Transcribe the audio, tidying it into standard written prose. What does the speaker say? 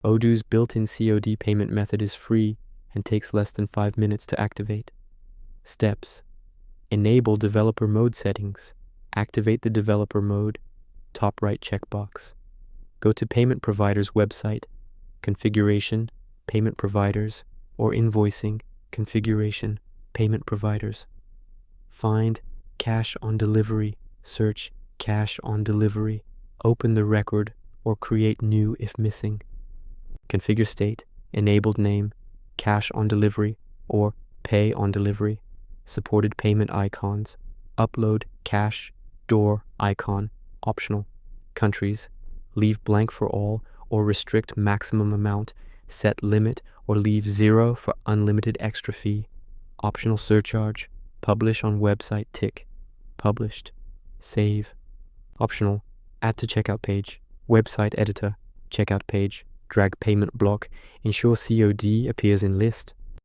Odoo's built-in COD payment method is free and takes less than 5 minutes to activate. Steps: enable developer mode settings. Activate the developer mode, top right checkbox. Go to payment provider's website, configuration, payment providers, or invoicing, configuration, payment providers. Find cash on delivery, search cash on delivery, open the record or create new if missing. Configure state, enabled name, cash on delivery or pay on delivery, supported payment icons, upload cash, door icon, optional. Countries, leave blank for all or restrict maximum amount, set limit or leave 0 for unlimited extra fee. Optional surcharge, publish on website tick, published, save. Optional, add to checkout page, website editor, checkout page, drag payment block, ensure COD appears in list.